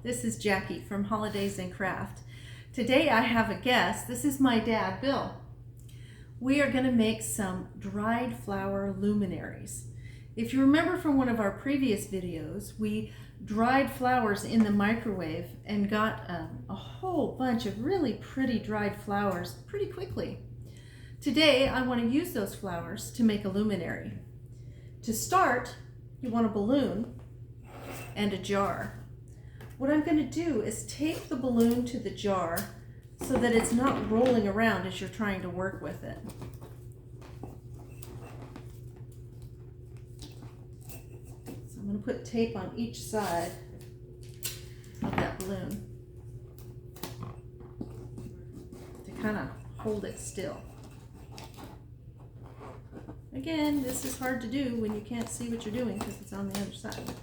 This is Jackie from Holidays and Craft. Today I have a guest. This is my dad, Bill. We are going to make some dried flower luminaries. If you remember from one of our previous videos, we dried flowers in the microwave and got a whole bunch of really pretty dried flowers pretty quickly. Today I want to use those flowers to make a luminary. To start, you want a balloon and a jar. What I'm going to do is tape the balloon to the jar so that it's not rolling around as you're trying to work with it. So I'm going to put tape on each side of that balloon to kind of hold it still. Again, this is hard to do when you can't see what you're doing because it's on the other side.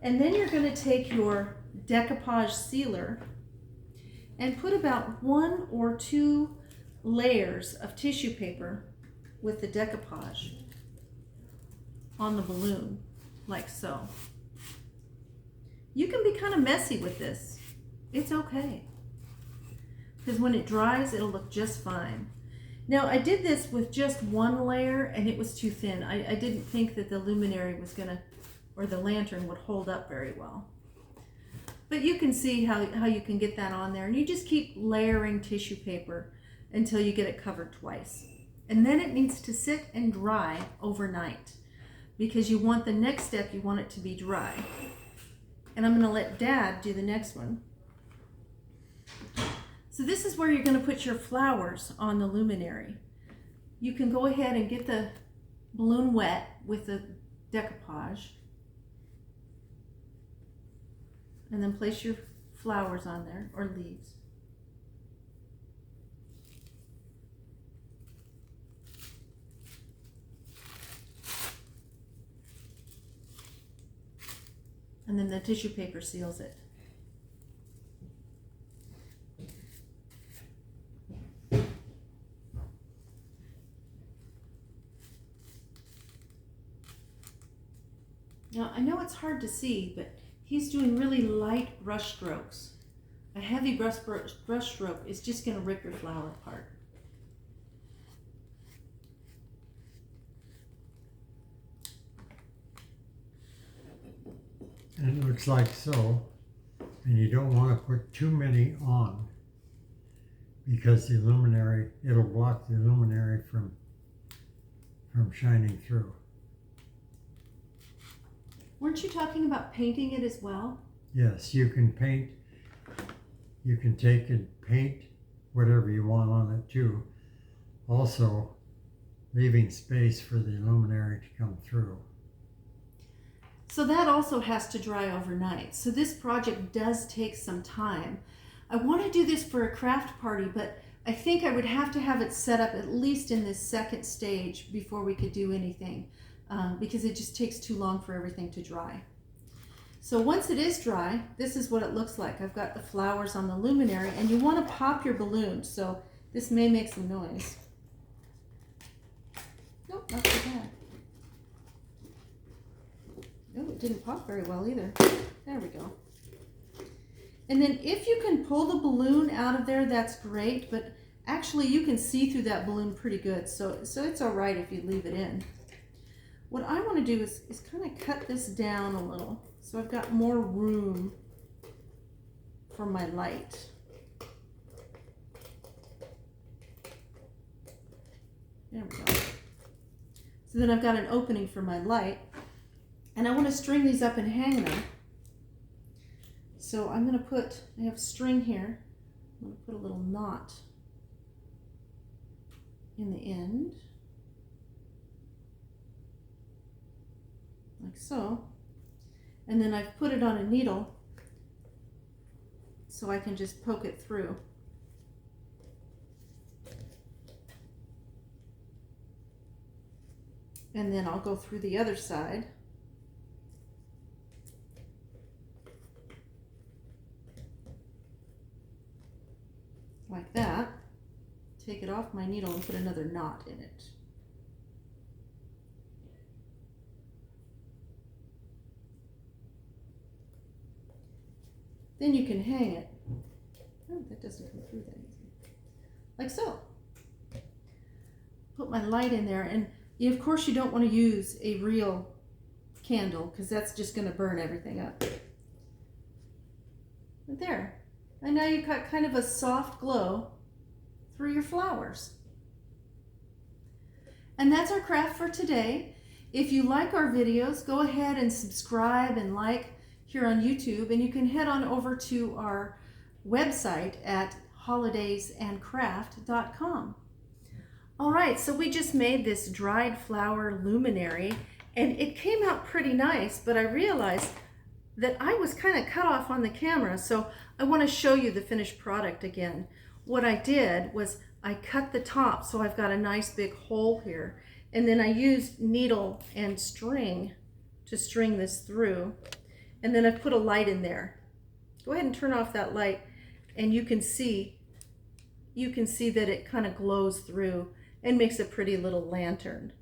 And then you're going to take your decoupage sealer and put about 1 or 2 layers of tissue paper with the decoupage on the balloon, like so. You can be kind of messy with this. It's okay, because when it dries, it'll look just fine. Now, I did this with just 1 layer and it was too thin. I didn't think that the luminary was going to, or the lantern would hold up very well. But you can see how you can get that on there, and you just keep layering tissue paper until you get it covered twice. And then it needs to sit and dry overnight, because you want the next step, you want it to be dry. And I'm going to let Dad do the next one. So this is where you're going to put your flowers on the luminary. You can go ahead and get the balloon wet with the decoupage, and then place your flowers on there, or leaves. And then the tissue paper seals it. Now, I know it's hard to see, but he's doing really light brush strokes. A heavy brush stroke is just going to rip your flower apart. And it looks like so. And you don't want to put too many on, because the luminary, it'll block the luminary from shining through. Weren't you talking about painting it as well? Yes, you can paint. You can take and paint whatever you want on it too. Also, leaving space for the luminary to come through. So that also has to dry overnight. So this project does take some time. I want to do this for a craft party, but I think I would have to have it set up at least in this second stage before we could do anything, because it just takes too long for everything to dry. So once it is dry, this is what it looks like. I've got the flowers on the luminary, and you want to pop your balloon, so this may make some noise. Nope, not too bad. Oh, it didn't pop very well either. There we go. And then if you can pull the balloon out of there, that's great, but actually you can see through that balloon pretty good, so it's all right if you leave it in. What I want to do is kind of cut this down a little, so I've got more room for my light. There we go. So then I've got an opening for my light, and I want to string these up and hang them. So I'm going to put, I have string here, I'm going to put a little knot in the end, like so. And then I've put it on a needle so I can just poke it through. And then I'll go through the other side. Like that. Take it off my needle and put another knot in it. Then you can hang it. Oh, that doesn't come through that easy. Like so. Put my light in there, and of course you don't want to use a real candle because that's just going to burn everything up. But there. And now you've got kind of a soft glow through your flowers. And that's our craft for today. If you like our videos, go ahead and subscribe and like here on YouTube, and you can head on over to our website at holidaysandcraft.com. All right, so we just made this dried flower luminary, and it came out pretty nice, but I realized that I was kind of cut off on the camera, so I want to show you the finished product again. What I did was I cut the top, so I've got a nice big hole here, and then I used needle and string to string this through, and then I put a light in there. Go ahead and turn off that light, and you can see that it kind of glows through and makes a pretty little lantern.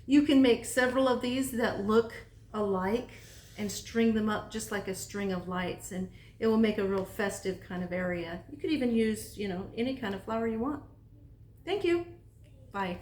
You can make several of these that look alike and string them up just like a string of lights, and it will make a real festive kind of area. You could even use, any kind of flower you want. Thank you. Bye.